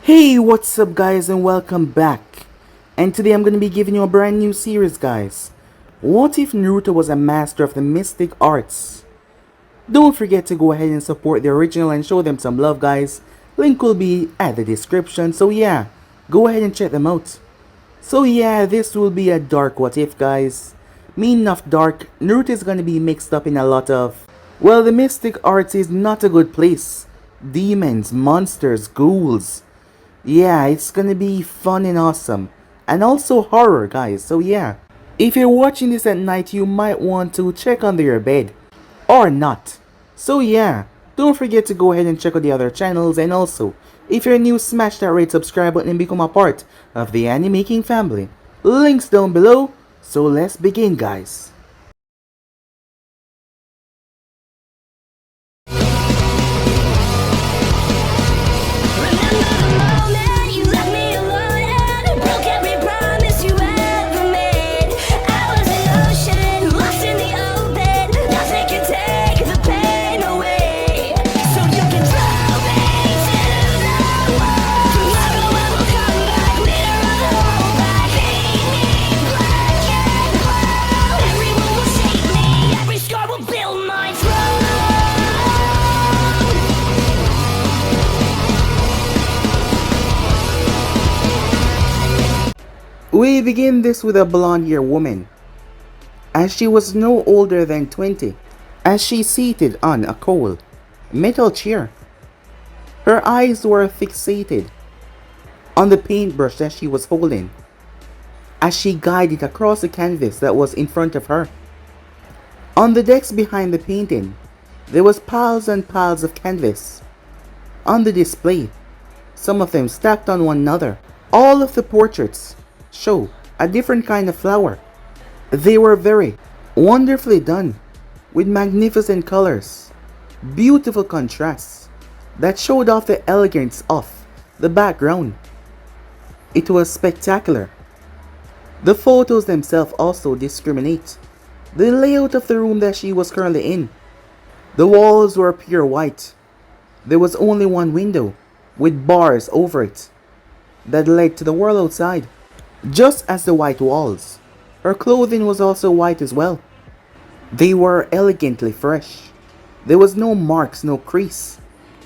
Hey, what's up guys and welcome back. And today I'm going to be giving you a brand new series guys. What if Naruto was a master of the mystic arts? Don't forget to go ahead and support the original and show them some love guys. Link will be at the description, so yeah, go ahead and check them out. So yeah, this will be a dark what if guys. Meaning of dark, Naruto is going to be mixed up in a lot of... Well, the mystic arts is not a good place. Demons, monsters, ghouls. Yeah, it's gonna be fun and awesome. And also horror, guys. So yeah, if you're watching this at night, you might want to check under your bed. Or not. So yeah, don't forget to go ahead and check out the other channels. And also, if you're new, smash that red subscribe button and become a part of the Animaking family. Links down below. So let's begin, guys. We begin this with a blonde-haired woman, as she was no older than 20, as she seated on a cold metal chair. Her eyes were fixated on the paintbrush that she was holding, as she guided across the canvas that was in front of her. On the decks behind the painting, there was piles and piles of canvas on the display, some of them stacked on one another. All of the portraits show a different kind of flower. They were very wonderfully done, with magnificent colors, beautiful contrasts that showed off the elegance of the background. It was spectacular. The photos themselves also discriminate the layout of the room that she was currently in. The walls were pure white. There was only one window with bars over it that led to the world outside. Just as the white walls, her clothing was also white as well. They were elegantly fresh. There was no marks, no crease.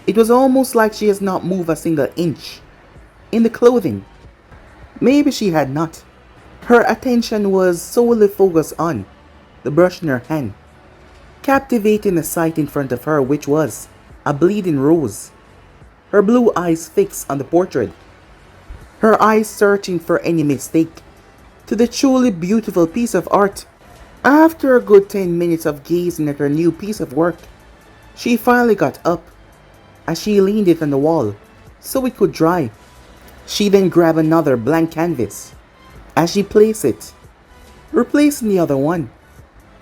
It was almost like she has not moved a single inch in the clothing. Maybe she had not. Her attention was solely focused on the brush in her hand, captivating the sight in front of her, which was a bleeding rose. Her blue eyes fixed on the portrait, her eyes searching for any mistake to the truly beautiful piece of art. After a good 10 minutes of gazing at her new piece of work, she finally got up as she leaned it on the wall so it could dry. She then grabbed another blank canvas as she placed it, replacing the other one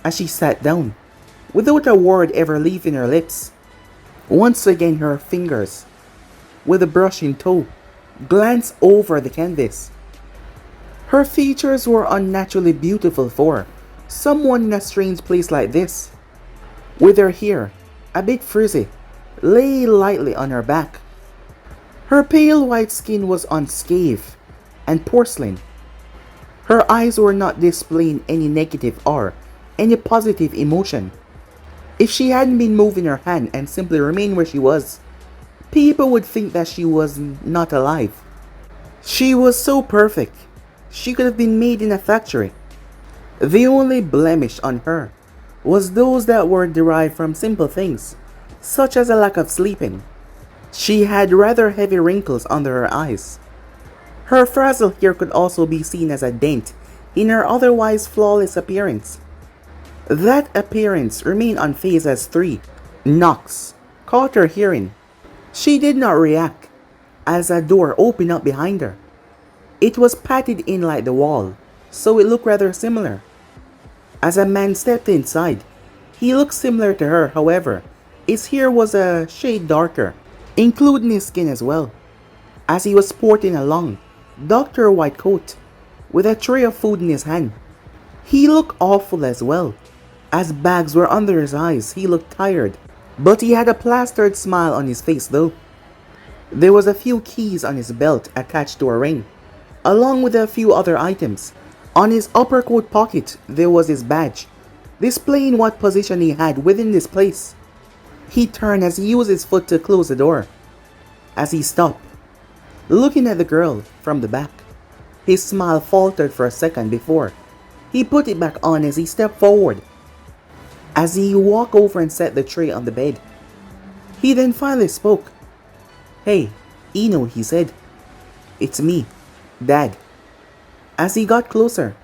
as she sat down without a word ever leaving her lips. Once again, her fingers, with a brush in tow, glanced over the canvas. Her features were unnaturally beautiful for someone in a strange place like this, with her hair, a bit frizzy, lay lightly on her back. Her pale white skin was unscathed and porcelain. Her eyes were not displaying any negative or any positive emotion. If she hadn't been moving her hand and simply remained where she was, people would think that she was not alive. She was so perfect, she could have been made in a factory. The only blemish on her was those that were derived from simple things, such as a lack of sleeping. She had rather heavy wrinkles under her eyes. Her frazzled hair could also be seen as a dent in her otherwise flawless appearance. That appearance remained unfazed as 3 knocks caught her hearing. She did not react as a door opened up behind her. It was patted in like the wall, so it looked rather similar. As a man stepped inside, he looked similar to her, however, his hair was a shade darker, including his skin as well, as he was sporting a long, doctor white coat with a tray of food in his hand. He looked awful as well, as bags were under his eyes. He looked tired, but he had a plastered smile on his face though. There was a few keys on his belt attached to a ring, along with a few other items. On his upper coat pocket, there was his badge, displaying what position he had within this place. He turned as he used his foot to close the door. As he stopped, looking at the girl from the back, his smile faltered for a second before he put it back on as he stepped forward. As he walked over and set the tray on the bed, he then finally spoke. "Hey, Ino," he said. "It's me, Dad." As he got closer,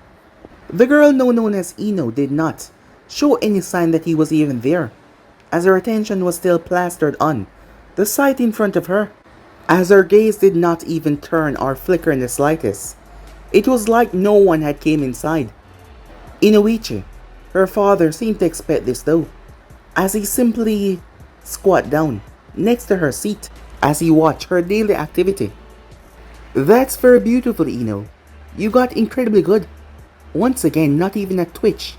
the girl now known as Ino did not show any sign that he was even there, as her attention was still plastered on the sight in front of her. As her gaze did not even turn or flicker in the slightest, it was like no one had came inside. Inoichi, her father, seemed to expect this though, as he simply squat down next to her seat as he watched her daily activity. "That's very beautiful, Ino. You got incredibly good. Once again, not even a twitch.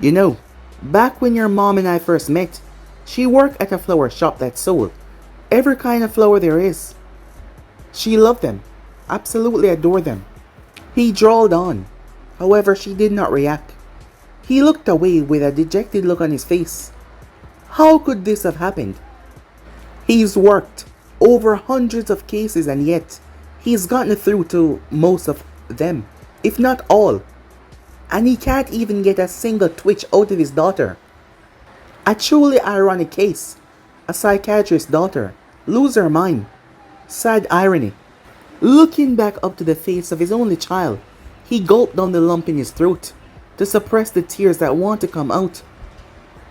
You know, back when your mom and I first met, she worked at a flower shop that sold every kind of flower there is. She loved them, absolutely adored them." He drawled on. However, she did not react. He looked away with a dejected look on his face. How could this have happened? He's worked over hundreds of cases and yet he's gotten through to most of them, if not all. And he can't even get a single twitch out of his daughter. A truly ironic case. A psychiatrist's daughter lose her mind. Sad irony. Looking back up to the face of his only child, he gulped down the lump in his throat to suppress the tears that want to come out.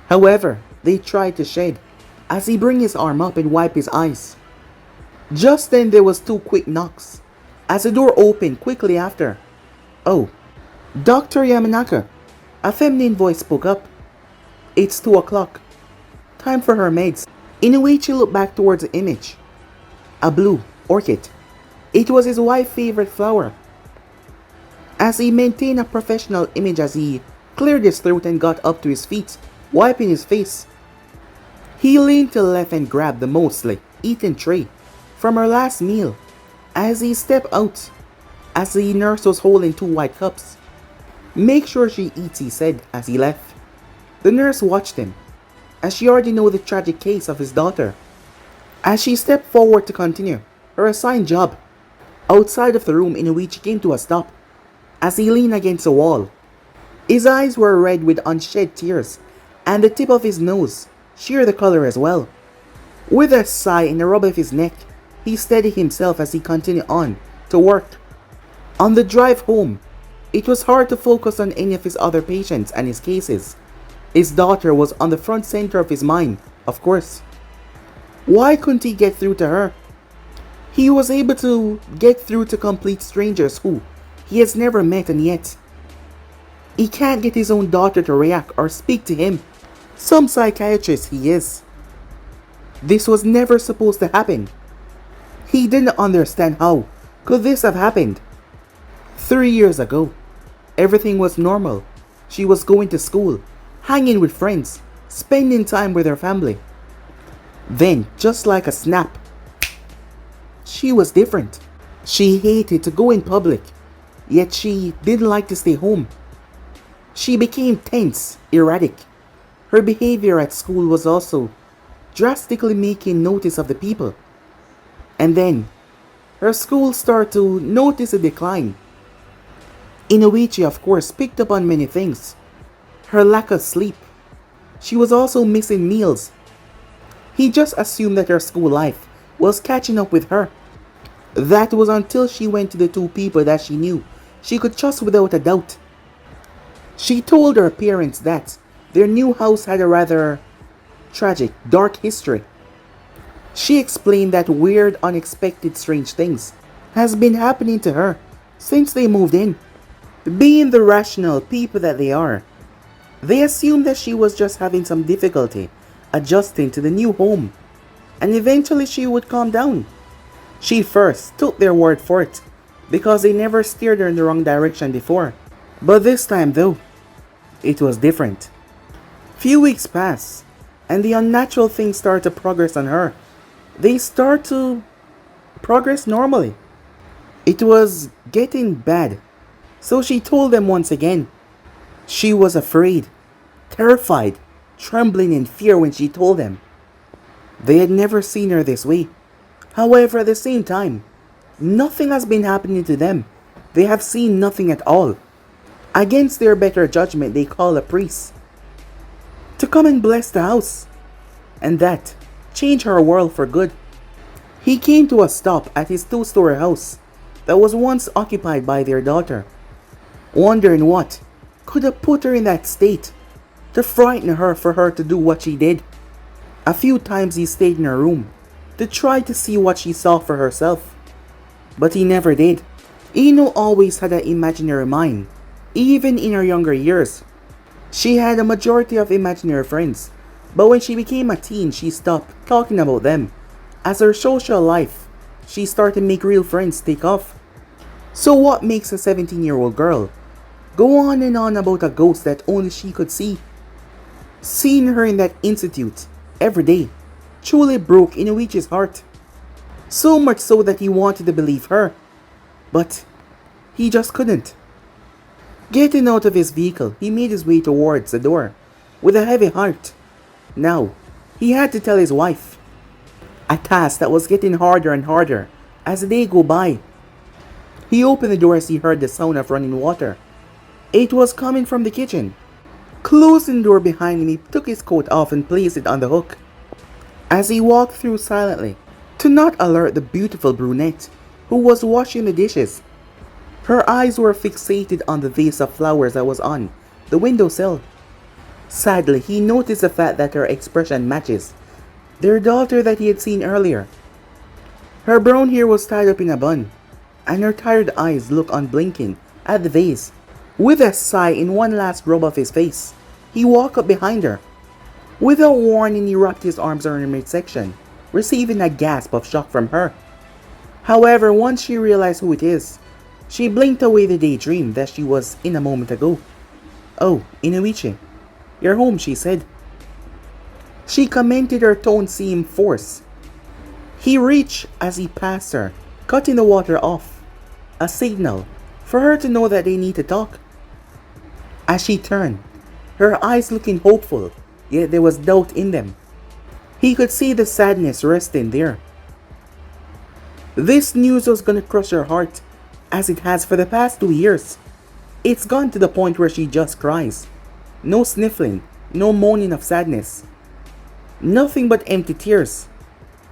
However, they tried to shed as he bring his arm up and wipe his eyes. Just then there was two quick knocks as the door opened quickly after. "Oh, Dr. Yamanaka," a feminine voice spoke up. "It's 2 o'clock. Time for her meds." Inoichi looked back towards the image. A blue orchid. It was his wife's favorite flower. As he maintained a professional image as he cleared his throat and got up to his feet, wiping his face, he leaned to the left and grabbed the mostly eaten tray from her last meal as he stepped out as the nurse was holding 2 white cups. "Make sure she eats," he said as he left. The nurse watched him as she already knew the tragic case of his daughter. As she stepped forward to continue her assigned job, outside of the room, Inoichi came to a stop as he leaned against the wall. His eyes were red with unshed tears, and the tip of his nose sheer the color as well. With a sigh and a rub of his neck, he steadied himself as he continued on to work. On the drive home, it was hard to focus on any of his other patients and his cases. His daughter was on the front center of his mind, of course. Why couldn't he get through to her? He was able to get through to complete strangers who he has never met, and yet he can't get his own daughter to react or speak to him. Some psychiatrist he is. This was never supposed to happen. He didn't understand how could this have happened. 3 years ago, everything was normal. She was going to school, hanging with friends, spending time with her family. Then, just like a snap, she was different. She hated to go in public, yet she didn't like to stay home. She became tense, erratic. Her behavior at school was also drastically making notice of the people. And then, her school started to notice a decline. Inoichi, of course, picked up on many things. Her lack of sleep. She was also missing meals. He just assumed that her school life was catching up with her. That was until she went to the 2 people that she knew she could trust without a doubt. She told her parents that their new house had a rather tragic, dark history. She explained that weird, unexpected, strange things has been happening to her since they moved in. Being the rational people that they are, they assumed that she was just having some difficulty adjusting to the new home, and eventually she would calm down. She first took their word for it because they never steered her in the wrong direction before. But this time though, it was different. Few weeks passed, and the unnatural things started to progress on her. They start to progress normally. It was getting bad, so she told them once again. She was afraid, terrified, trembling in fear when she told them. They had never seen her this way. However, at the same time, nothing has been happening to them. They have seen nothing at all. Against their better judgment, they call a priest to come and bless the house, and that changed her world for good. He came to a stop at his two-story house that was once occupied by their daughter, wondering what could have put her in that state to frighten her for her to do what she did. A few times he stayed in her room to try to see what she saw for herself, but he never did. Ino always had an imaginary mind, even in her younger years. She had a majority of imaginary friends, but when she became a teen, she stopped talking about them. As her social life, she started to make real friends take off. So what makes a 17-year-old girl go on and on about a ghost that only she could see? Seeing her in that institute every day truly broke Inuichi's heart. So much so that he wanted to believe her, but he just couldn't. Getting out of his vehicle, he made his way towards the door with a heavy heart. Now, he had to tell his wife, a task that was getting harder and harder as the day go by. He opened the door as he heard the sound of running water. It was coming from the kitchen. Closing the door behind him, he took his coat off and placed it on the hook. As he walked through silently, to not alert the beautiful brunette who was washing the dishes. Her eyes were fixated on the vase of flowers that was on the windowsill. Sadly, he noticed the fact that her expression matches their daughter that he had seen earlier. Her brown hair was tied up in a bun, and her tired eyes looked unblinking at the vase. With a sigh in one last rub of his face, he walked up behind her. Without warning, he wrapped his arms around her midsection, receiving a gasp of shock from her. However, once she realized who it is, she blinked away the daydream that she was in a moment ago. "Oh, Inuichi, you're home," she said. She commented, her tone seemed forced. He reached as he passed her, cutting the water off, a signal for her to know that they need to talk. As she turned, her eyes looking hopeful, yet there was doubt in them. He could see the sadness resting there. This news was gonna crush her heart, as it has for the past 2 years. It's gone to the point where she just cries. No sniffling, no moaning of sadness. Nothing but empty tears,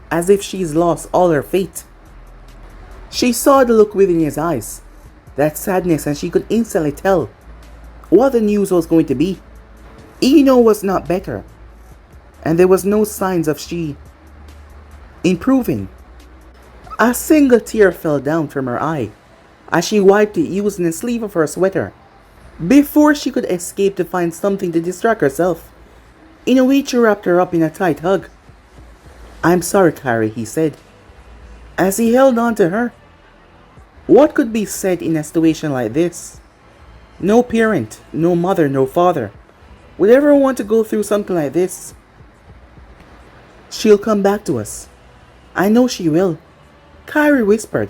as if she's lost all her faith. She saw the look within his eyes, that sadness, and she could instantly tell what the news was going to be. Ino was not better, and there was no signs of she improving. A single tear fell down from her eye as she wiped it using the sleeve of her sweater. Before she could escape to find something to distract herself, Inuichi wrapped her up in a tight hug. "I'm sorry, Kari," he said, as he held on to her. What could be said in a situation like this? No parent, no mother, no father would ever want to go through something like this. "She'll come back to us. I know she will," Kari whispered.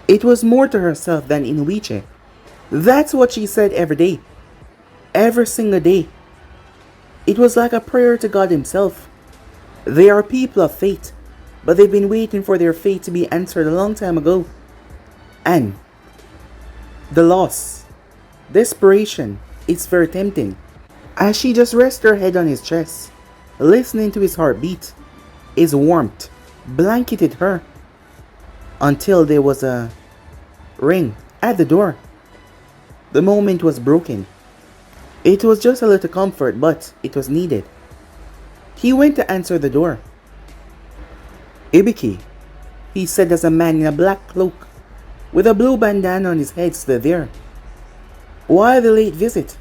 It was more to herself than Inuichi. That's what she said every day. Every single day. It was like a prayer to God himself. They are people of faith, but they've been waiting for their fate to be answered a long time ago. And the loss, desperation, it's very tempting. As she just rested her head on his chest, listening to his heartbeat, his warmth blanketed her, until there was a ring at the door. The moment was broken. It was just a little comfort, but it was needed. He went to answer the door. "Ibiki," he said as a man in a black cloak with a blue bandana on his head stood there. "Why the late visit?"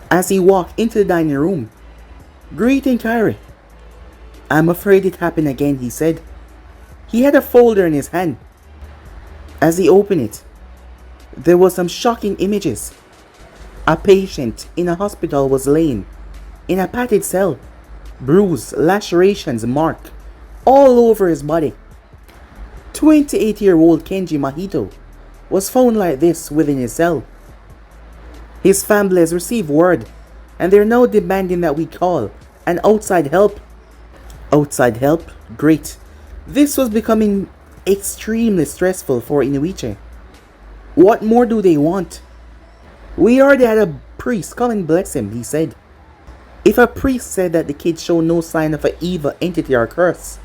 As he walked into the dining room, "Greeting, Kyrie." "I'm afraid it happened again," he said. He had a folder in his hand. As he opened it, there were some shocking images. A patient in a hospital was laying in a padded cell, bruised, lacerations, marked all over his body. 28-year-old Kenji Mahito was found like this within his cell. His family has received word, and they're now demanding that we call an outside help. Outside help? Great. This was becoming extremely stressful for Inuichi. What more do they want? We already had a priest come and bless him, he said. If a priest said that the kid showed no sign of an evil entity or curse,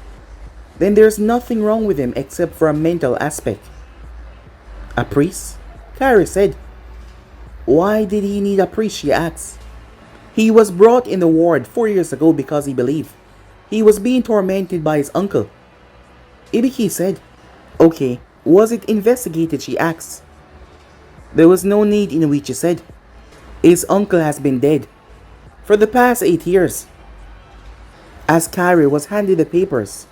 then there's nothing wrong with him except for a mental aspect. A priest? Kairi said. Why did he need a priest, she asked. He was brought in the ward 4 years ago because he believed he was being tormented by his uncle. Ibiki said. Okay, was it investigated, she asked. There was no need, Inuichi said. His uncle has been dead for the past 8 years. As Kairi was handed the papers,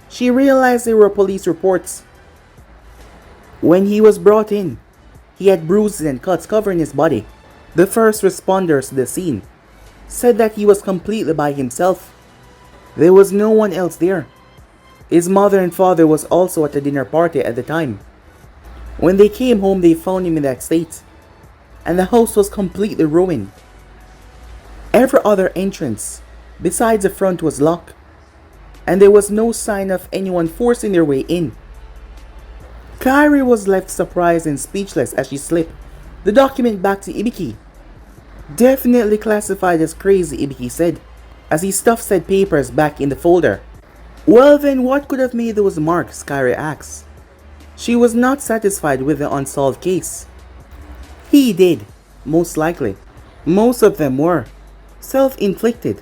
she realized there were police reports. When he was brought in, he had bruises and cuts covering his body. The first responders to the scene said that he was completely by himself. There was no one else there. His mother and father was also at a dinner party at the time. When they came home, they found him in that state, and the house was completely ruined. Every other entrance besides the front was locked, and there was no sign of anyone forcing their way in. Kairi was left surprised and speechless as she slipped the document back to Ibiki. Definitely classified as crazy, Ibiki said, as he stuffed said papers back in the folder. Well then, what could have made those marks, Kairi asked. She was not satisfied with the unsolved case. He did, most likely. Most of them were self-inflicted.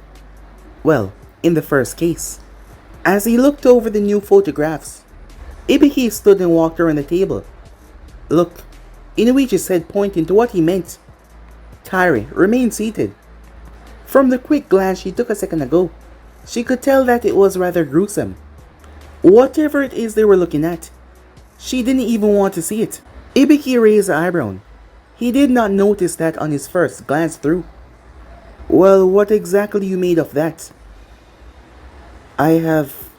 Well, in the first case. As he looked over the new photographs, Ibiki stood and walked around the table. Look, Inuichi said, pointing to what he meant. Kairi remained seated. From the quick glance she took a second ago, she could tell that it was rather gruesome. Whatever it is they were looking at, she didn't even want to see it. Ibiki raised an eyebrow. He did not notice that on his first glance through. Well, what exactly you made of that? I have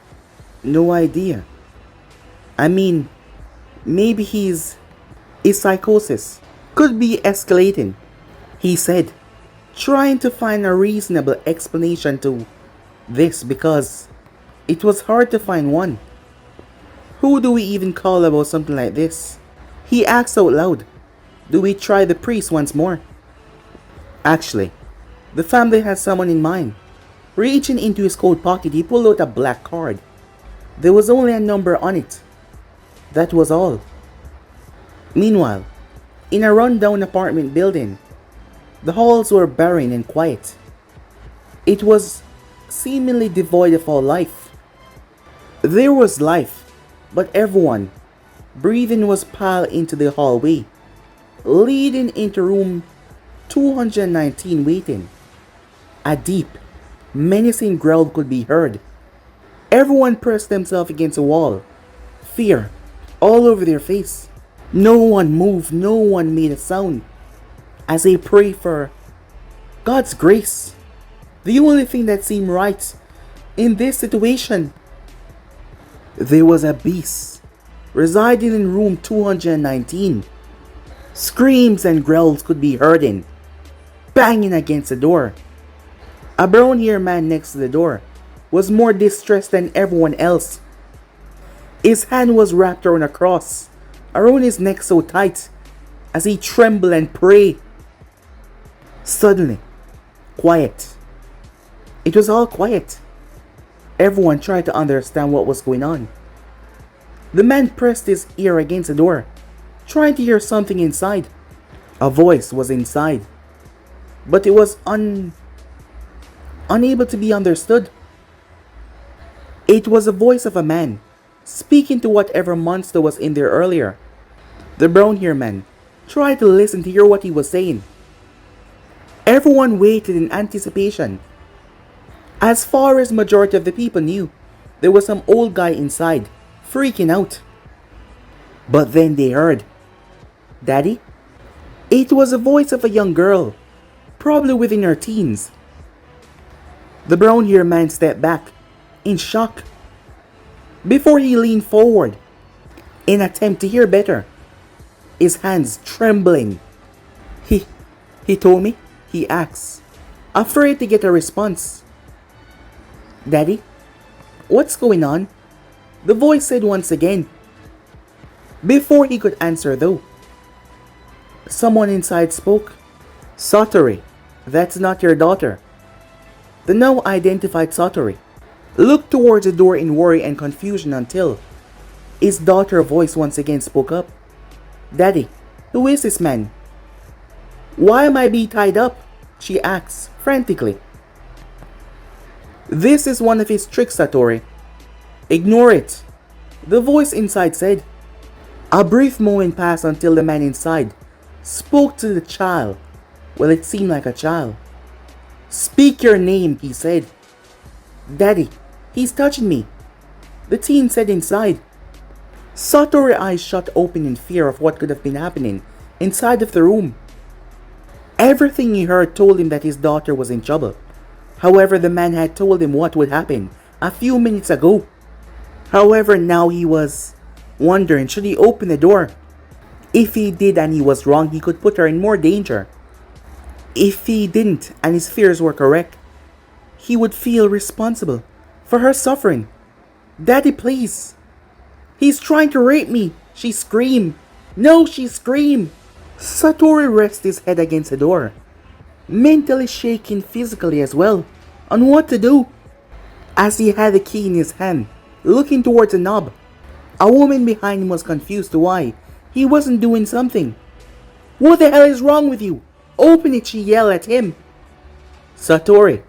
no idea. I mean, maybe his psychosis could be escalating, he said, trying to find a reasonable explanation to this because it was hard to find one. Who do we even call about something like this? He asked out loud. Do we try the priest once more? Actually, the family has someone in mind. Reaching into his coat pocket, he pulled out a black card. There was only a number on it. That was all. Meanwhile, in a rundown apartment building, the halls were barren and quiet. It was seemingly devoid of all life. There was life, but everyone breathing was piled into the hallway, leading into room 219 waiting. A deep, menacing growl could be heard. Everyone pressed themselves against the wall, fear all over their face. No one moved, no one made a sound, as they prayed for God's grace. The only thing that seemed right in this situation. There was a beast residing in room 219. Screams and growls could be heard in, banging against the door. A brown-haired man next to the door was more distressed than everyone else. His hand was wrapped around a cross, around his neck so tight, as he trembled and prayed. Suddenly, quiet. It was all quiet. Everyone tried to understand what was going on. The man pressed his ear against the door, trying to hear something inside. A voice was inside, but it was unable to be understood. It was the voice of a man, speaking to whatever monster was in there earlier. The brown-haired man tried to listen to hear what he was saying. Everyone waited in anticipation. As far as majority of the people knew, there was some old guy inside, freaking out. But then they heard, Daddy? It was the voice of a young girl, probably within her teens. The brown-haired man stepped back, in shock. before he leaned forward in an attempt to hear better, his hands trembling. He, he told me, he asks, afraid to get a response. Daddy, what's going on? The voice said once again. Before he could answer though, someone inside spoke. Satori, that's not your daughter. The now identified Satori looked towards the door in worry and confusion until his daughter's voice once again spoke up. Daddy, who is this man? Why am I being tied up? She asks frantically. This is one of his tricks, Satori. Ignore it, the voice inside said. A brief moment passed until the man inside spoke to the child. Well, it seemed like a child. Speak your name, he said. Daddy, he's touching me, the teen said inside. Satori's eyes shut open in fear of what could have been happening inside of the room. Everything he heard told him that his daughter was in trouble. However, the man had told him what would happen a few minutes ago. However, now he was wondering, should he open the door? If he did and he was wrong, he could put her in more danger. If he didn't and his fears were correct, he would feel responsible for her suffering. Daddy, please. He's trying to rape me, she screamed. No, she screamed. Satori rested his head against the door, mentally shaking physically as well on what to do. As he had the key in his hand, looking towards the knob, a woman behind him was confused to why he wasn't doing something. What the hell is wrong with you? Open it, she yelled at him. Satori,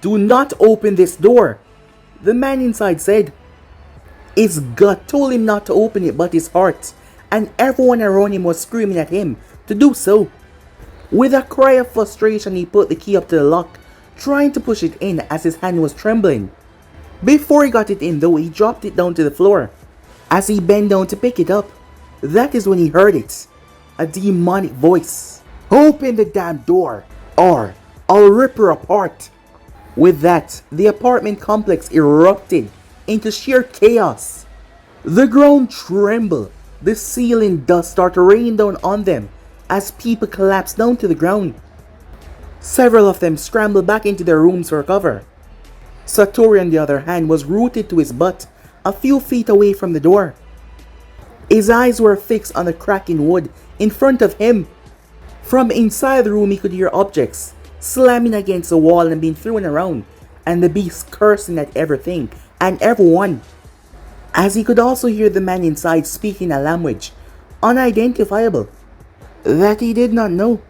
do not open this door, the man inside said. His gut told him not to open it, but his heart and everyone around him was screaming at him to do so. With a cry of frustration, he put the key up to the lock, trying to push it in as his hand was trembling. Before he got it in though, he dropped it down to the floor. As he bent down to pick it up, that is when he heard it. A demonic voice. Open the damn door, or I'll rip her apart. With that, the apartment complex erupted into sheer chaos. The ground trembled. The ceiling dust started raining down on them as people collapsed down to the ground. Several of them scrambled back into their rooms for cover. Satori, on the other hand, was rooted to his butt a few feet away from the door. His eyes were fixed on the crack in wood in front of him. From inside the room, he could hear objects slamming against the wall and being thrown around, and the beast cursing at everything and everyone. As he could also hear the man inside speaking a language unidentifiable that he did not know,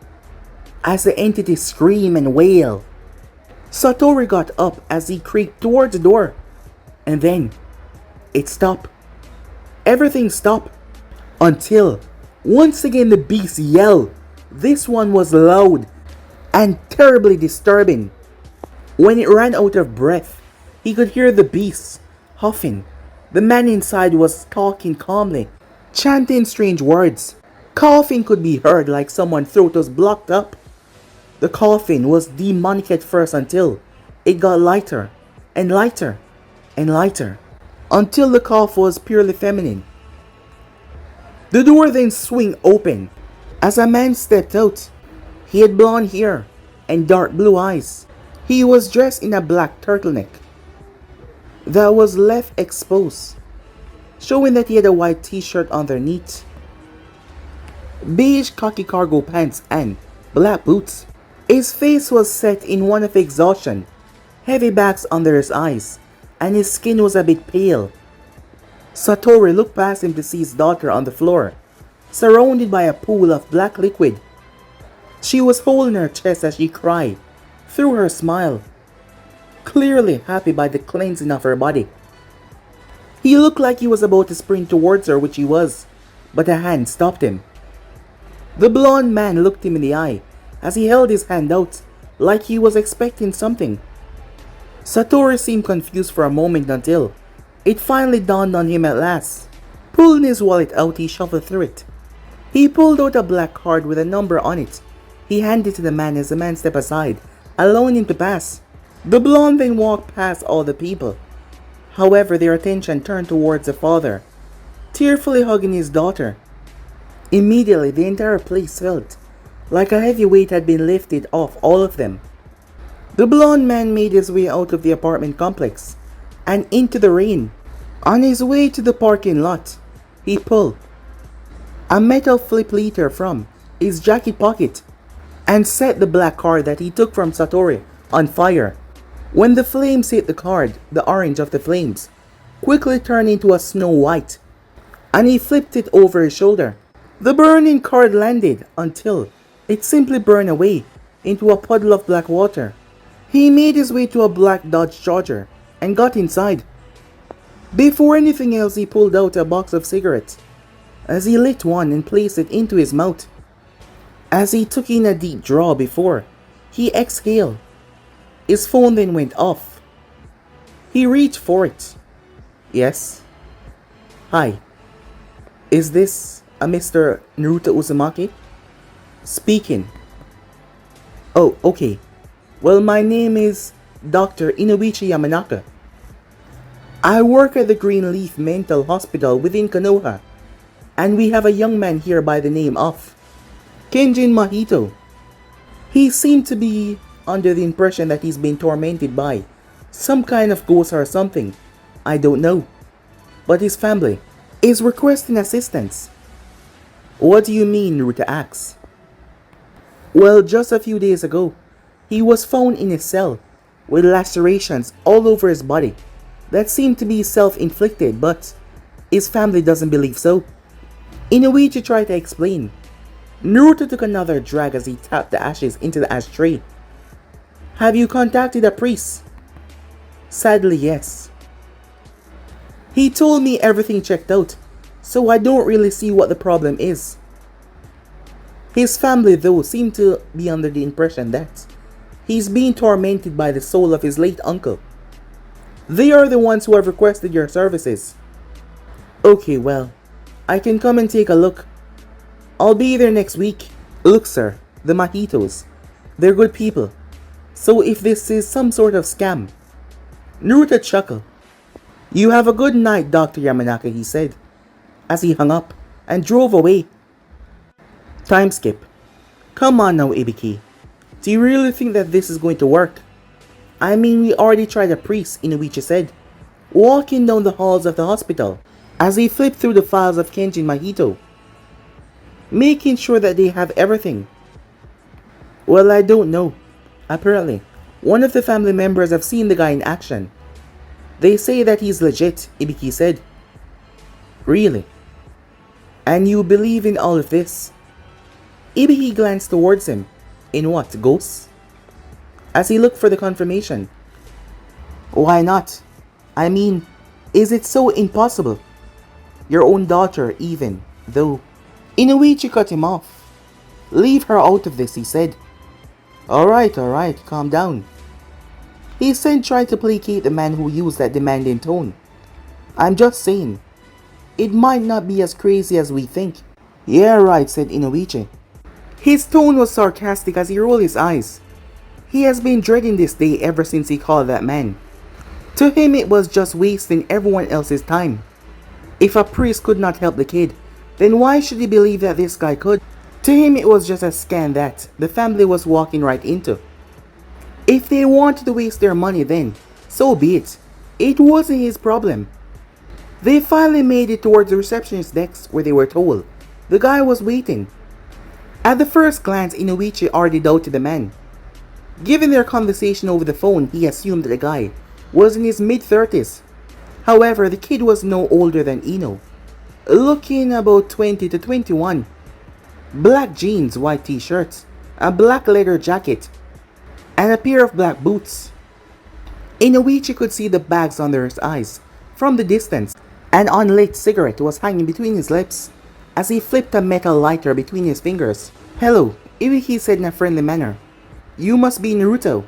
as the entity screamed and wailed. Satori got up as he creaked towards the door, and then it stopped. Everything stopped until once again the beast yelled. This one was loud and terribly disturbing. When it ran out of breath, he could hear the beast huffing. The man inside was talking calmly, chanting strange words. Coughing could be heard like someone's throat was blocked up. The coughing was demonic at first until it got lighter and lighter and lighter until the cough was purely feminine. The door then swung open as a man stepped out. He had blonde hair and dark blue eyes. He was dressed in a black turtleneck that was left exposed, showing that he had a white t-shirt underneath, beige khaki cargo pants and black boots. His face was set in one of exhaustion, heavy bags under his eyes, and his skin was a bit pale. Satori looked past him to see his daughter on the floor, surrounded by a pool of black liquid. She was holding her chest as she cried through her smile, clearly happy by the cleansing of her body. He looked like he was about to sprint towards her, which he was, but a hand stopped him. The blond man looked him in the eye as he held his hand out, like he was expecting something. Satori seemed confused for a moment until it finally dawned on him at last. Pulling his wallet out, he shuffled through it. He pulled out a black card with a number on it. He handed it to the man as the man stepped aside, allowing him to pass. The blonde then walked past all the people. However, their attention turned towards the father, tearfully hugging his daughter. Immediately, the entire place felt like a heavy weight had been lifted off all of them. The blond man made his way out of the apartment complex and into the rain. On his way to the parking lot, he pulled a metal flip leader from his jacket pocket and set the black card that he took from Satori on fire. When the flames hit the card, the orange of the flames quickly turned into a snow white, and he flipped it over his shoulder. The burning card landed until it simply burned away into a puddle of black water. He made his way to a black Dodge Charger and got inside. Before anything else, he pulled out a box of cigarettes. As he lit one and placed it into his mouth, as he took in a deep draw before he exhaled, his phone then went off. He reached for it. Yes? Hi. Is this a Mr. Naruto Uzumaki? Speaking. Oh, okay. Well, my name is Dr. Inoichi Yamanaka. I work at the Green Leaf Mental Hospital within Konoha, and we have a young man here by the name of Kenjin Mahito. He seemed to be under the impression that he's been tormented by some kind of ghost or something. I don't know. But his family is requesting assistance. What do you mean, Naruto asks? Well, just a few days ago, he was found in his cell with lacerations all over his body that seemed to be self-inflicted, but his family doesn't believe so. Inoichi tried to explain. Naruto took another drag as he tapped the ashes into the ashtray. Have you contacted a priest? Sadly, yes. He told me everything checked out, so I don't really see what the problem is. His family, though, seem to be under the impression that he's being tormented by the soul of his late uncle. They are the ones who have requested your services. Okay, well, I can come and take a look. I'll be there next week. Look, sir, the Mahitos, they're good people. So if this is some sort of scam. Naruto chuckled. You have a good night, Dr. Yamanaka, he said, as he hung up and drove away. Time skip. Come on now, Ibiki. Do you really think that this is going to work? I mean, we already tried a priest, Inoichi said, walking down the halls of the hospital as he flipped through the files of Kenjin Mahito, making sure that they have everything. Well, I don't know. Apparently, one of the family members have seen the guy in action. They say that he's legit, Ibiki said. Really? And you believe in all of this? Ibiki glanced towards him. In what, ghosts? As he looked for the confirmation. Why not? I mean, is it so impossible? Your own daughter, even, though. Inoichi cut him off. Leave her out of this, he said. Alright, calm down. He said, trying to placate the man who used that demanding tone. I'm just saying, it might not be as crazy as we think. Yeah, right, said Inoichi. His tone was sarcastic as he rolled his eyes. He has been dreading this day ever since he called that man. To him, it was just wasting everyone else's time. If a priest could not help the kid, then why should he believe that this guy could? To him, it was just a scam that the family was walking right into. If they wanted to waste their money, then so be it. It wasn't his problem. They finally made it towards the receptionist's desk where they were told the guy was waiting. At the first glance, Inoichi already doubted the man. Given their conversation over the phone, he assumed that the guy was in his mid-30s. However, the kid was no older than Ino, looking about 20 to 21. Black jeans, white t-shirts, a black leather jacket, and a pair of black boots. Inoichi could see the bags under his eyes from the distance. An unlit cigarette was hanging between his lips as he flipped a metal lighter between his fingers. Hello, Ibiki said in a friendly manner. You must be Naruto.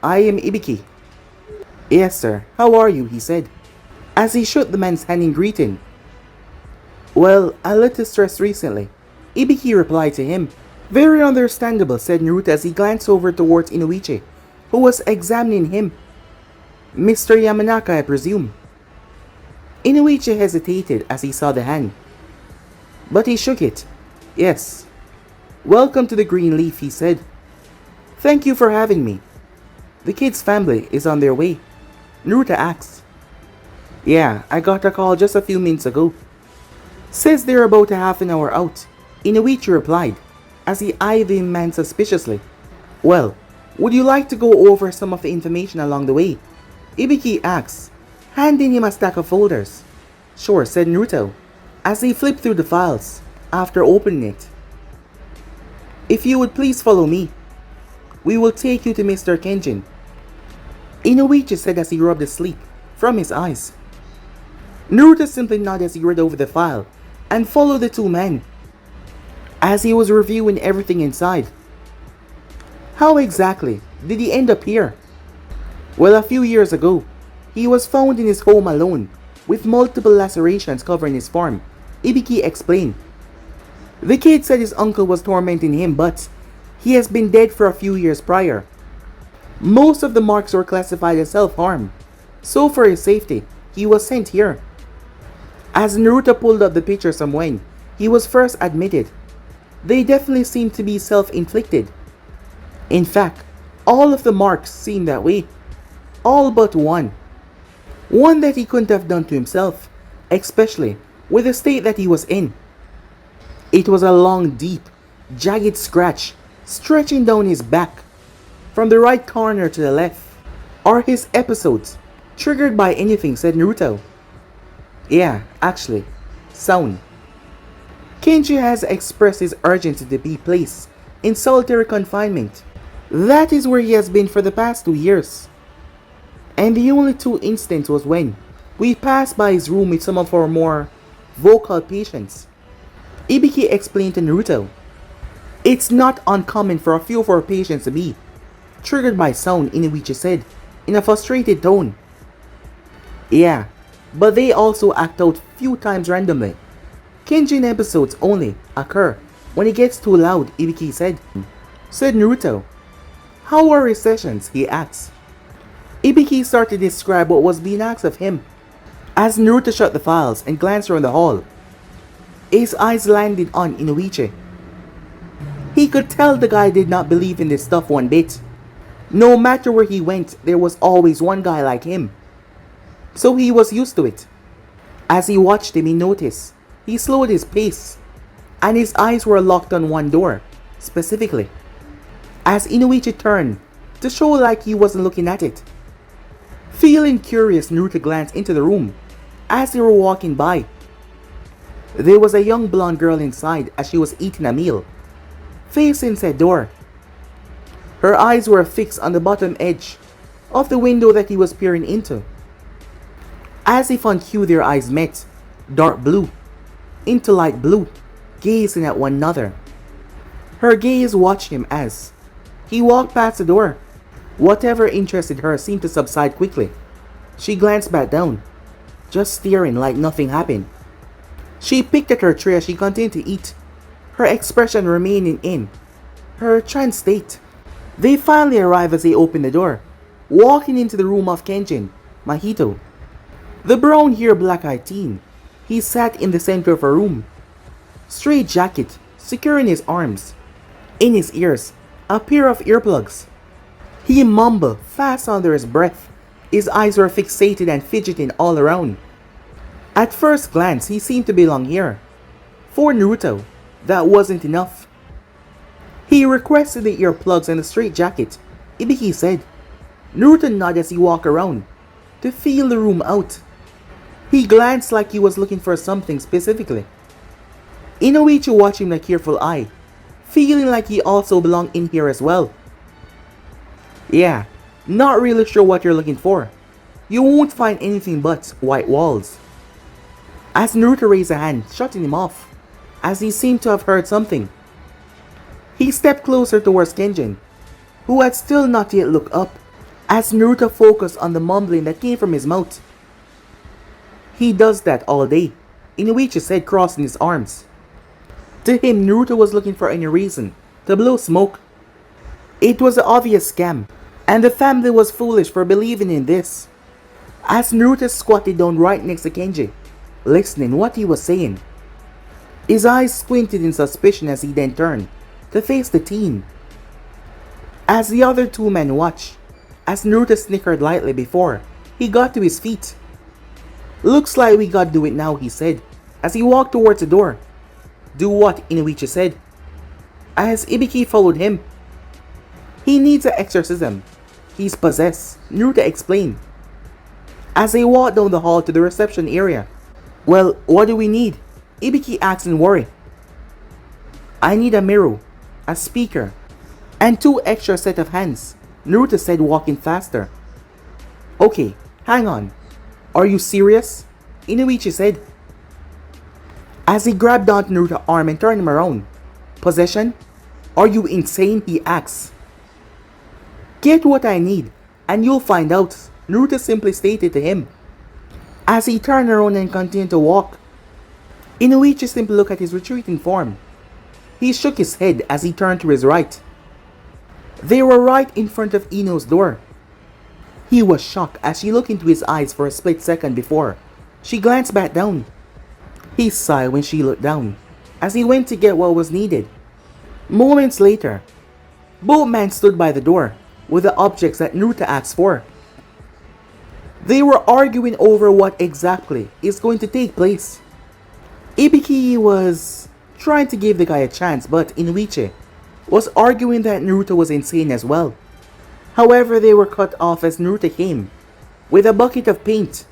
I am Ibiki. Yes, sir. How are you? He said, as he shook the man's hand in greeting. Well, a little stressed recently, Ibiki replied to him. Very understandable, said Naruto as he glanced over towards Inoichi, who was examining him. Mr. Yamanaka, I presume. Inuichi hesitated as he saw the hand, but he shook it. Yes. Welcome to the Green Leaf, he said. Thank you for having me. The kid's family is on their way. Naruto asked. Yeah, I got a call just a few minutes ago. Says they're about a half an hour out. Inuichi replied, as he eyed the man suspiciously. Well, would you like to go over some of the information along the way? Ibiki asked, handing him a stack of folders. Sure, said Naruto, as he flipped through the files after opening it. If you would please follow me, we will take you to Mr. Kenjin. Inuichi said as he rubbed the sleep from his eyes. Naruto simply nodded as he read over the file and followed the two men as he was reviewing everything inside. How exactly did he end up here? Well, a few years ago, he was found in his home alone with multiple lacerations covering his form, Ibiki explained. The kid said his uncle was tormenting him, but he has been dead for a few years prior. Most of the marks were classified as self-harm, so for his safety, he was sent here. As Naruto pulled up the pictures from when he was first admitted, they definitely seemed to be self-inflicted. In fact, all of the marks seemed that way. All but one. One that he couldn't have done to himself, especially with the state that he was in. It was a long, deep, jagged scratch stretching down his back, from the right corner to the left. Are his episodes triggered by anything, said Naruto. Yeah, actually, sound. Kenji has expressed his urgency to be placed in solitary confinement. That is where he has been for the past 2 years. And the only 2 instances was when we passed by his room with some of our more vocal patients. Ibiki explained to Naruto. It's not uncommon for a few of our patients to be triggered by sound, Inuichi said, in a frustrated tone. Yeah, but they also act out few times randomly. Kenjin episodes only occur when it gets too loud, Ibiki said. Said Naruto. How are his sessions? He asked. Ibiki started to describe what was being asked of him. As Naruto shut the files and glanced around the hall, his eyes landed on Inuichi. He could tell the guy did not believe in this stuff one bit. No matter where he went, there was always one guy like him. So he was used to it. As he watched him, he noticed he slowed his pace, and his eyes were locked on one door, specifically. As Inuichi turned to show like he wasn't looking at it. Feeling curious, Naruto glanced into the room as they were walking by. There was a young blonde girl inside as she was eating a meal, facing said door. Her eyes were fixed on the bottom edge of the window that he was peering into. As if on cue, their eyes met, dark blue into light blue, gazing at one another. Her gaze watched him as he walked past the door. Whatever interested her seemed to subside quickly. She glanced back down, just staring like nothing happened. She picked at her tray as she continued to eat, her expression remaining in her trance state. They finally arrived as they opened the door, walking into the room of Kenjin, Mahito. The brown-haired black-eyed teen. He sat in the center of her room, straight jacket securing his arms. In his ears, a pair of earplugs. He mumbled fast under his breath. His eyes were fixated and fidgeting all around. At first glance, he seemed to belong here. For Naruto, that wasn't enough. He requested the earplugs and a straight jacket, Ibiki said. Naruto nodded as he walked around to feel the room out. He glanced like he was looking for something specifically. Inuichi watched him with a careful eye, feeling like he also belonged in here as well. Yeah, not really sure what you're looking for. You won't find anything but white walls. As Naruto raised a hand, shutting him off, as he seemed to have heard something. He stepped closer towards Kenjin, who had still not yet looked up, as Naruto focused on the mumbling that came from his mouth. He does that all day, Inuichi said, crossing his arms. To him, Naruto was looking for any reason to blow smoke. It was an obvious scam, and the family was foolish for believing in this. as Naruto squatted down right next to Kenji, listening what he was saying. His eyes squinted in suspicion as he then turned to face the teen. As the other two men watched, as Naruto snickered lightly before he got to his feet. "Looks like we gotta do it now," he said, as he walked towards the door. "Do what?" Inuichi said, as Ibiki followed him. "He needs an exorcism. He's possessed," Naruto explained, as they walked down the hall to the reception area. "Well, what do we need?" Ibiki asked in worry. "I need a mirror, a speaker, and 2 extra set of hands," Naruto said, walking faster. "Okay, hang on. Are you serious?" Inuichi said, as he grabbed onto Naruto's arm and turned him around. "Possession? Are you insane?" he asked. "Get what I need, and you'll find out," Naruto simply stated to him, as he turned around and continued to walk. Inuichi simply looked at his retreating form. He shook his head as he turned to his right. They were right in front of Ino's door. He was shocked as she looked into his eyes for a split second before she glanced back down. He sighed when she looked down, as he went to get what was needed. Moments later, both men stood by the door with the objects that Naruto asked for. They were arguing over what exactly is going to take place. Ibiki was trying to give the guy a chance, but Inuichi was arguing that Naruto was insane as well. However, they were cut off as Naruto came with a bucket of paint,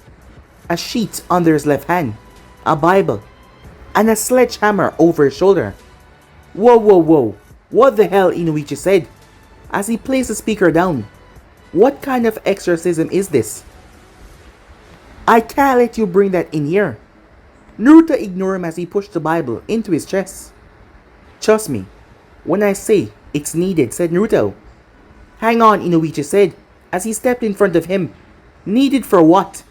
a sheet under his left hand, a Bible, and a sledgehammer over his shoulder. "Whoa, whoa, whoa, what the hell?" Inuichi said, as he placed the speaker down. "What kind of exorcism is this? I can't let you bring that in here." Naruto ignored him as he pushed the Bible into his chest. "Trust me when I say it's needed," said Naruto. "Hang on," Inuichi said, as he stepped in front of him. "Needed for what?"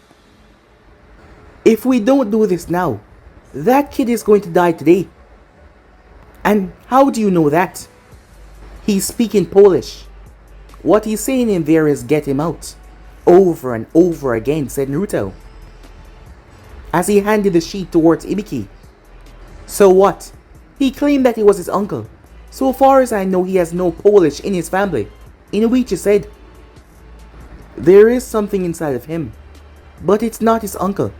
"If we don't do this now, that kid is going to die today." "And how do you know that?" "He's speaking Polish. What he's saying in there is get him out. Over and over again," said Naruto, as he handed the sheet towards Ibiki. "So what? He claimed that he was his uncle. So far as I know, he has no Polish in his family," Inuichi said. "There is something inside of him, but it's not his uncle."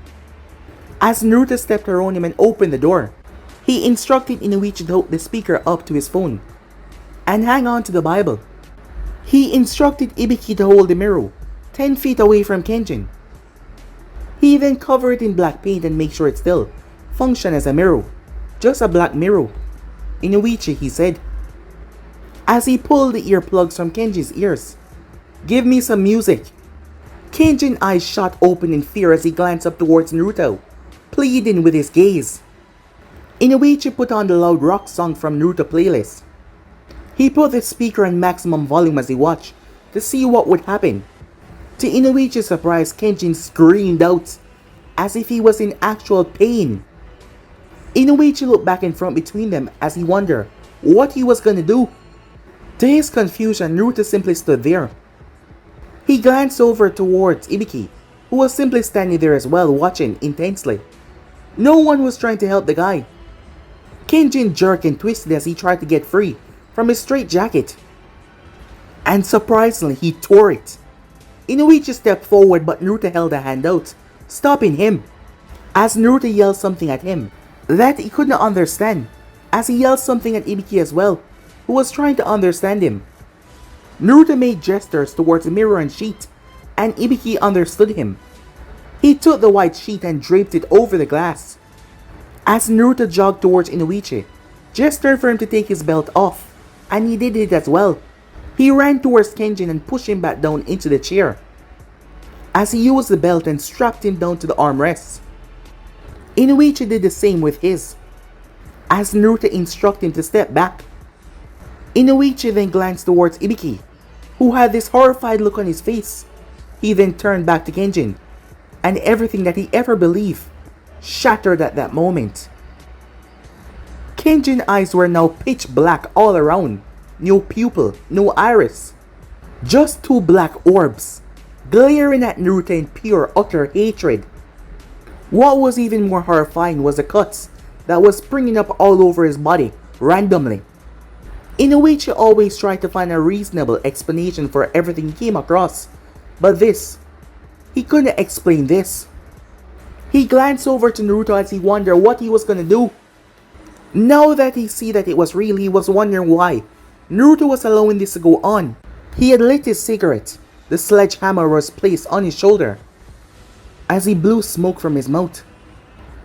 As Naruto stepped around him and opened the door, he instructed Inuichi to hook the speaker up to his phone and hang on to the Bible. He instructed Ibiki to hold the mirror 10 feet away from Kenjin. He then covered it in black paint and make sure it still functioned as a mirror. "Just a black mirror, Inuichi," he said, as he pulled the earplugs from Kenji's ears. "Give me some music." Kenji's eyes shot open in fear as he glanced up towards Naruto, pleading with his gaze. Inuichi put on the loud rock song from Naruto playlist. He put the speaker on maximum volume as he watched to see what would happen. To Inuichi's surprise, Kenjin screamed out as if he was in actual pain. Inuichi looked back and front between them as he wondered what he was gonna do. To his confusion, Naruto simply stood there. He glanced over towards Ibiki, who was simply standing there as well, watching intensely. No one was trying to help the guy. Kenjin jerked and twisted as he tried to get free from his straitjacket, and surprisingly, he tore it. Inuichi stepped forward, but Naruto held a hand out, stopping him, as Naruto yelled something at him that he could not understand, as he yelled something at Ibiki as well, who was trying to understand him. Naruto made gestures towards the mirror and sheet, and Ibiki understood him. He took the white sheet and draped it over the glass. As Naruto jogged towards Inuichi, gestured for him to take his belt off, and he did it as well. He ran towards Kenjin and pushed him back down into the chair, as he used the belt and strapped him down to the armrests. Inuichi did the same with his, as Naruto instructed him to step back. Inuichi then glanced towards Ibiki, who had this horrified look on his face. He then turned back to Kenjin, and everything that he ever believed shattered at that moment. Kenjin's eyes were now pitch black all around. No pupil, no iris. Just 2 black orbs. glaring at Naruto in pure, utter hatred. What was even more horrifying was the cuts that was springing up all over his body, randomly. Inoichi always tried to find a reasonable explanation for everything he came across, but he couldn't explain this. He glanced over to Naruto as he wondered what he was gonna do. Now that he see that it was real, he was wondering why Naruto was allowing this to go on. He had lit his cigarette. The sledgehammer was placed on his shoulder as he blew smoke from his mouth.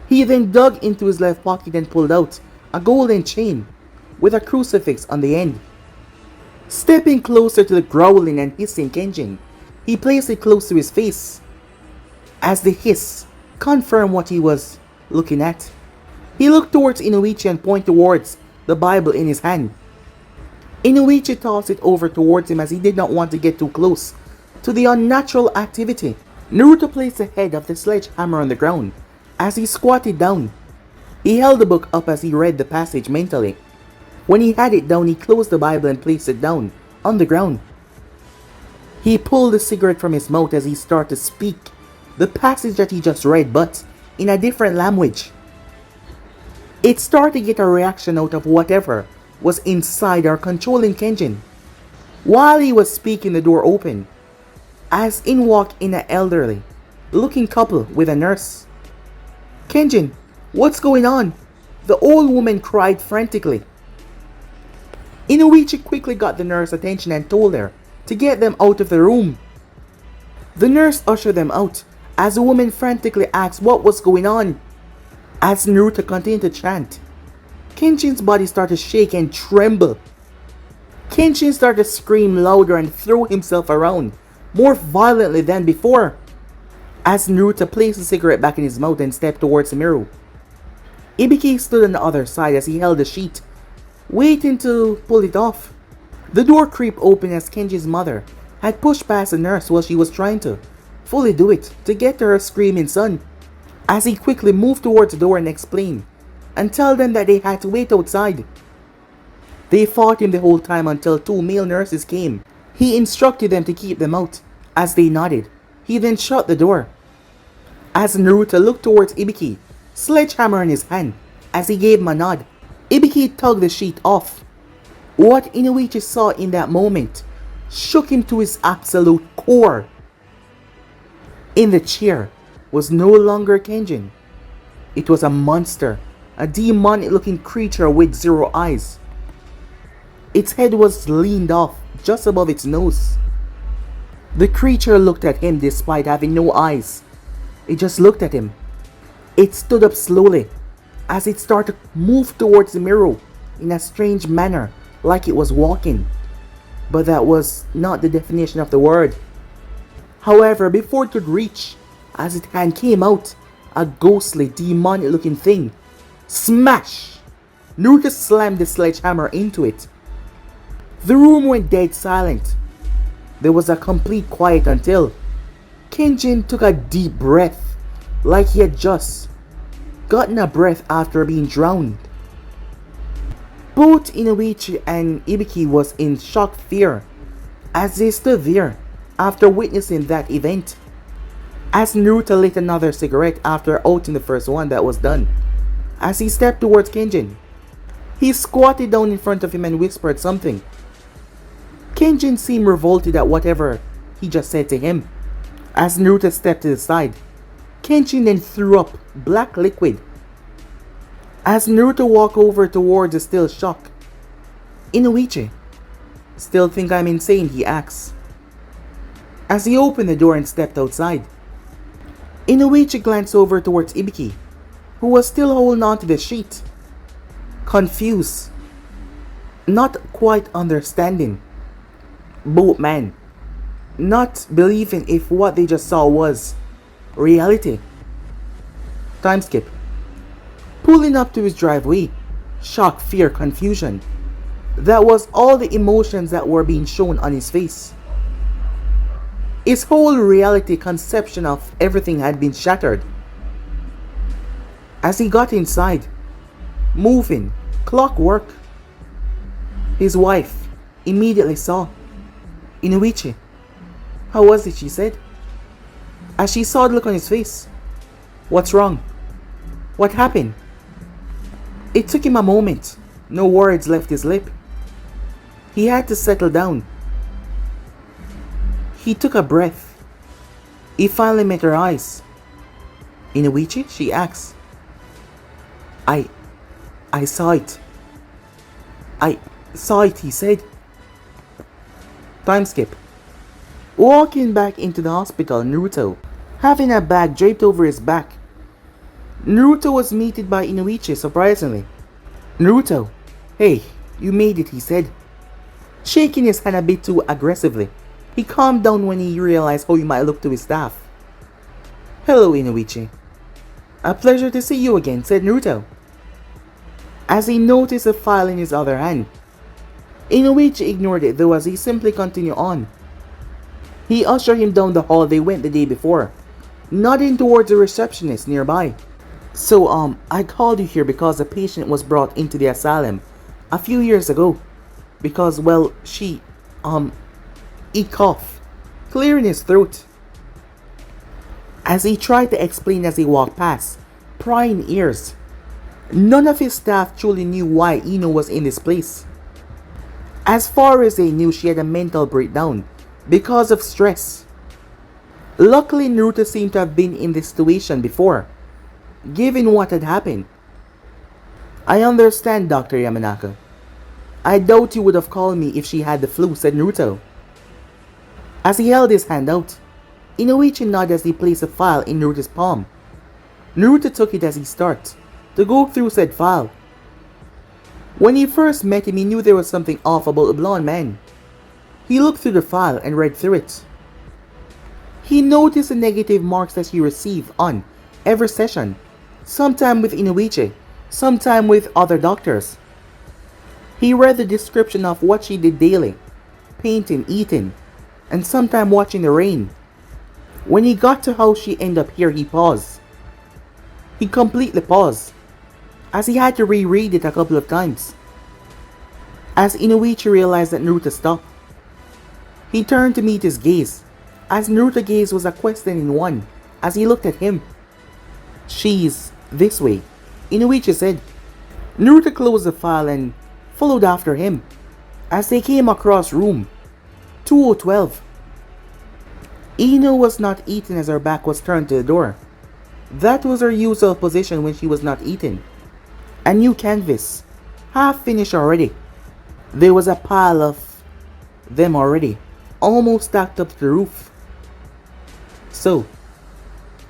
He then dug into his left pocket and pulled out a golden chain with a crucifix on the end. Stepping closer to the growling and hissing Kenjin, he placed it close to his face as the hiss confirmed what he was looking at. He looked towards Inoichi and pointed towards the Bible in his hand. Inoichi tossed it over towards him as he did not want to get too close to the unnatural activity. Naruto placed the head of the sledgehammer on the ground as he squatted down. He held the book up as he read the passage mentally. When he had it down, he closed the Bible and placed it down on the ground. He pulled the cigarette from his mouth as he started to speak the passage that he just read, but in a different language. It started to get a reaction out of whatever was inside or controlling Kenjin. While he was speaking, the door opened as in walked in an elderly looking couple with a nurse. "Kenjin, what's going on?" the old woman cried frantically. Inoichi quickly got the nurse's attention and told her to get them out of the room. The nurse ushered them out as the woman frantically asked what was going on. As Naruto continued to chant, Kenshin's body started to shake and tremble. Kenshin started to scream louder and throw himself around more violently than before. As Naruto placed the cigarette back in his mouth and stepped towards the mirror, Ibiki stood on the other side as he held the sheet, waiting to pull it off. The door creaked open as Kenji's mother had pushed past the nurse while she was trying to fully do it to get to her screaming son. As he quickly moved towards the door and explained and tell them that they had to wait outside. They fought him the whole time until two male nurses came. He instructed them to keep them out. As they nodded, he then shut the door. As Naruto looked towards Ibiki, sledgehammer in his hand, as he gave him a nod, Ibiki tugged the sheet off. What Inoichi saw in that moment shook him to his absolute core. In the chair was no longer Kenjin. It was a monster, a demonic-looking creature with 0 eyes. Its head was leaned off just above its nose. The creature looked at him despite having no eyes. It just looked at him. It stood up slowly as it started to move towards the mirror in a strange manner, like it was walking. But that was not the definition of the word. However, before it could reach, as its hand came out, a ghostly, demonic-looking thing. Smash! Naruto slammed the sledgehammer into it. The room went dead silent. There was a complete quiet until Kenjin took a deep breath, like he had just gotten a breath after being drowned. Both Inoichi and Ibiki was in shocked fear as they stood there after witnessing that event. As Naruto lit another cigarette after outing the first one that was done, as he stepped towards Kenjin, he squatted down in front of him and whispered something. Kenjin seemed revolted at whatever he just said to him. As Naruto stepped to the side, Kenshin then threw up black liquid. As Naruto walked over towards the still shocked Inoichi, "Still think I'm insane?" he asks. As he opened the door and stepped outside, Inoichi glanced over towards Ibiki, who was still holding on to the sheet, confused, not quite understanding. Both men not believing if what they just saw was reality. Time skip. Pulling up to his driveway, shock, fear, confusion. That was all the emotions that were being shown on his face. His whole reality conception of everything had been shattered. As he got inside, moving, clockwork, his wife immediately saw Inoichi. "How was it?" she said. as she saw the look on his face. What's wrong? What happened? It took him a moment. No words left his lip. He had to settle down. He took a breath. He finally met her eyes. Inoichi? She asked. I saw it. I saw it, he said. Time skip. Walking back into the hospital, Naruto, having a bag draped over his back. Naruto was meted by Inoichi, surprisingly. Naruto, hey, you made it, he said. Shaking his hand a bit too aggressively, he calmed down when he realized how he might look to his staff. Hello, Inoichi. A pleasure to see you again, said Naruto, as he noticed a file in his other hand. Inoichi ignored it though as he simply continued on. He ushered him down the hall they went the day before, nodding towards a receptionist nearby. So, I called you here because a patient was brought into the asylum a few years ago. Because, well, he coughed, clearing his throat, as he tried to explain as he walked past, prying ears. None of his staff truly knew why Ino was in this place. As far as they knew, she had a mental breakdown because of stress. Luckily, Naruto seemed to have been in this situation before, given what had happened. I understand, Dr. Yamanaka. I doubt you would have called me if she had the flu, said Naruto, as he held his hand out. Inoichi nodded as he placed a file in Naruto's palm. Naruto took it as he started to go through said file. When he first met him, he knew there was something off about the blonde man. He looked through the file and read through it. He noticed the negative marks that she received on every session, sometime with Inoichi, sometime with other doctors. He read the description of what she did daily, painting, eating, and sometime watching the rain. When he got to how she ended up here, he paused. He completely paused, as he had to reread it a couple of times. As Inoichi realized that Naruto stopped, he turned to meet his gaze, as Naruto's gaze was a questioning one as he looked at him. She's this way, Inoichi said. Naruto closed the file and followed after him, as they came across room 2012. Ino was not eating as her back was turned to the door. That was her usual position when she was not eating. A new canvas, half finished already. There was a pile of them already, almost stacked up to the roof. So,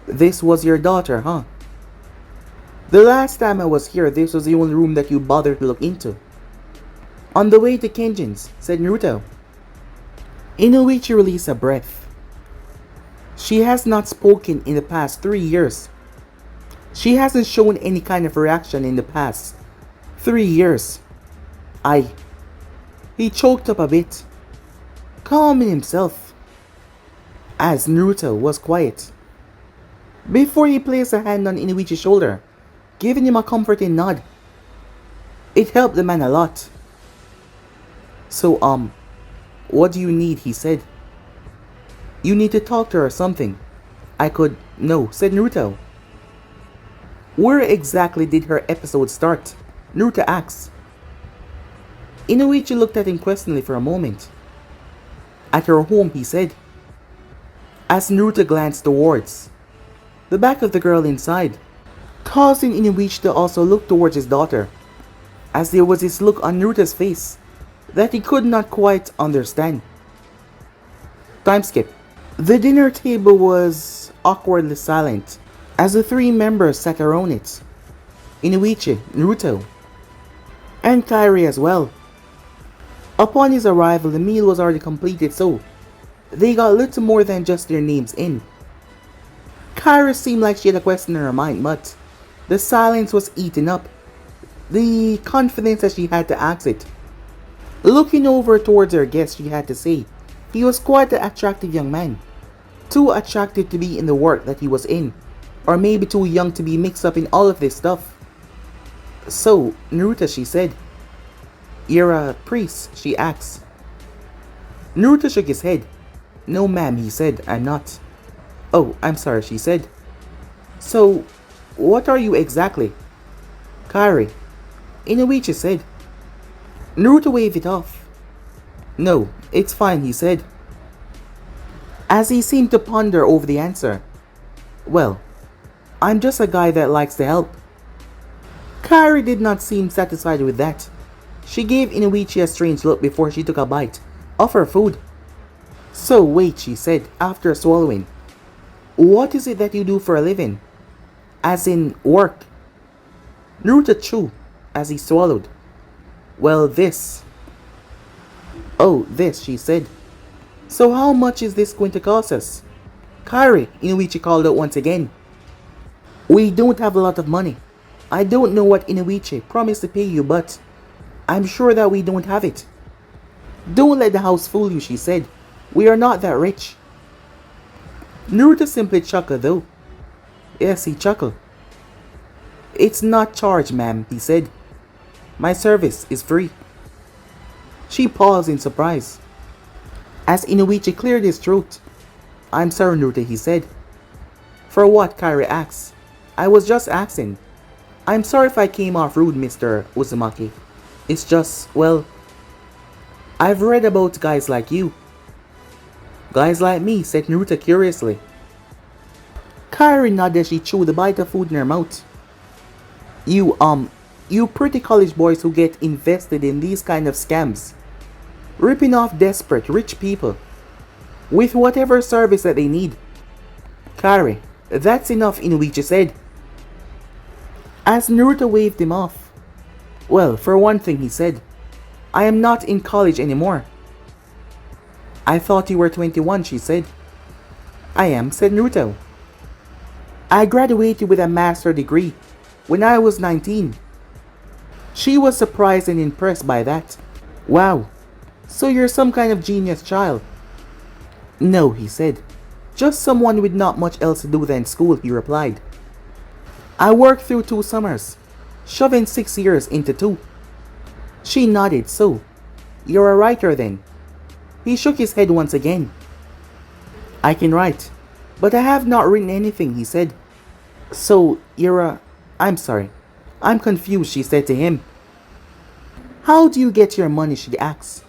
this was your daughter, huh? The last time I was here, this was the only room that you bothered to look into. On the way to Kenjin's, said Naruto. Inoichi released a breath. She has not spoken in the past 3 years. She hasn't shown any kind of reaction in the past 3 years. He choked up a bit, calming himself, as Naruto was quiet. Before he placed a hand on Inoichi's shoulder, giving him a comforting nod. It helped the man a lot. So, what do you need? He said. You need to talk to her or something. No, said Naruto. Where exactly did her episode start? Naruto asked. Inoichi looked at him questioningly for a moment. At her home, he said, as Naruto glanced towards the back of the girl inside, causing Inoichi to also look towards his daughter, as there was this look on Naruto's face that he could not quite understand. Time skip. The dinner table was awkwardly silent as the 3 members sat around it. Inoichi, Naruto, and Kairi as well. Upon his arrival, the meal was already completed, so they got little more than just their names in. Kairi seemed like she had a question in her mind, but the silence was eaten up. The confidence that she had to ask it. Looking over towards her guest, she had to say, he was quite an attractive young man. Too attractive to be in the work that he was in, or maybe too young to be mixed up in all of this stuff. So, Naruto, she said. You're a priest, she asked. Naruto shook his head. No ma'am, he said, I'm not. Oh, I'm sorry, she said. So, what are you exactly? Kairi, Inuichi said. Naruto waved it off. No, it's fine, he said, as he seemed to ponder over the answer. Well, I'm just a guy that likes to help. Kairi did not seem satisfied with that. She gave Inuichi a strange look before she took a bite of her food. So wait, she said after swallowing. What is it that you do for a living? As in work? Naruto chewed as he swallowed. Well, this. Oh, this, she said. So how much is this going to cost us? Kairi, Inuichi called out once again. We don't have a lot of money. I don't know what Inuichi promised to pay you, but I'm sure that we don't have it. Don't let the house fool you, she said. We are not that rich. Naruto simply chuckled though. Yes, he chuckled. It's not charged, ma'am, he said. My service is free. She paused in surprise, as Inuichi cleared his throat. I'm sorry, Naruto, he said. For what? Kairi asked. I was just asking. I'm sorry if I came off rude, Mr. Uzumaki. It's just, well, I've read about guys like you. Guys like me, said Naruto curiously. Kairi nodded as she chewed a bite of food in her mouth. You pretty college boys who get invested in these kind of scams. Ripping off desperate rich people with whatever service that they need. Kairi, that's enough, Inuichi said, as Naruto waved him off. Well, for one thing, he said, I am not in college anymore. I thought you were 21, she said. I am, said Naruto. I graduated with a master's degree when I was 19. She was surprised and impressed by that. Wow, so you're some kind of genius child. No, he said. Just someone with not much else to do than school, he replied. I worked through 2 summers, shoving 6 years into 2. She nodded. So, you're a writer then? He shook his head once again. I can write, but I have not written anything, he said. So, I'm sorry. I'm confused, she said to him. How do you get your money, she asked.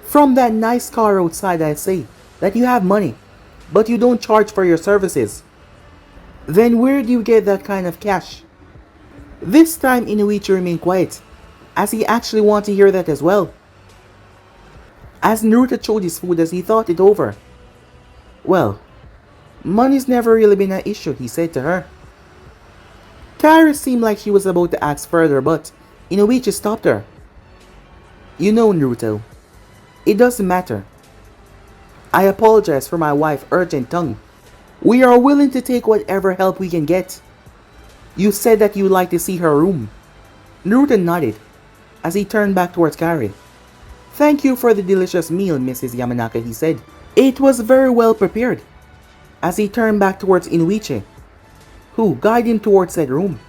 From that nice car outside, I say that you have money, but you don't charge for your services. Then where do you get that kind of cash? This time Inuichi remained quiet, as he actually wanted to hear that as well. As Naruto chewed his food as he thought it over. Well, money's never really been an issue, he said to her. Kairi seemed like she was about to ask further, but Inuichi stopped her. You know, Naruto, it doesn't matter. I apologize for my wife's urgent tongue. We are willing to take whatever help we can get. You said that you'd like to see her room. Naruto nodded as he turned back towards Kairi. Thank you for the delicious meal, Mrs. Yamanaka, he said. It was very well prepared. As he turned back towards Inuichi, who guided him towards that room.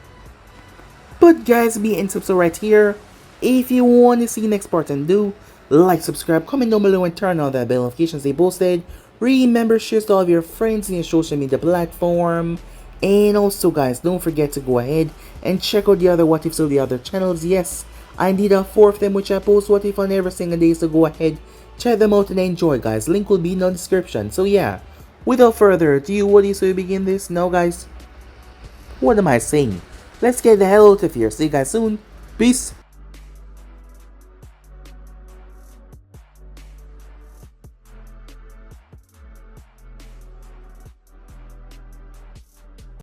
But guys, be and subscribe right here. If you want to see the next part, and do like, subscribe, comment down below, and turn on that bell notifications they posted. Remember, share to all of your friends in your social media platform. And also guys, don't forget to go ahead and check out the other what ifs of the other channels. Yes, I indeed have 4 of them which I post what if on every single day, so go ahead, check them out and enjoy guys. Link will be in the description. So yeah, without further ado, what do you say we begin this? Now guys, what am I saying? Let's get the hell out of here. See you guys soon. Peace.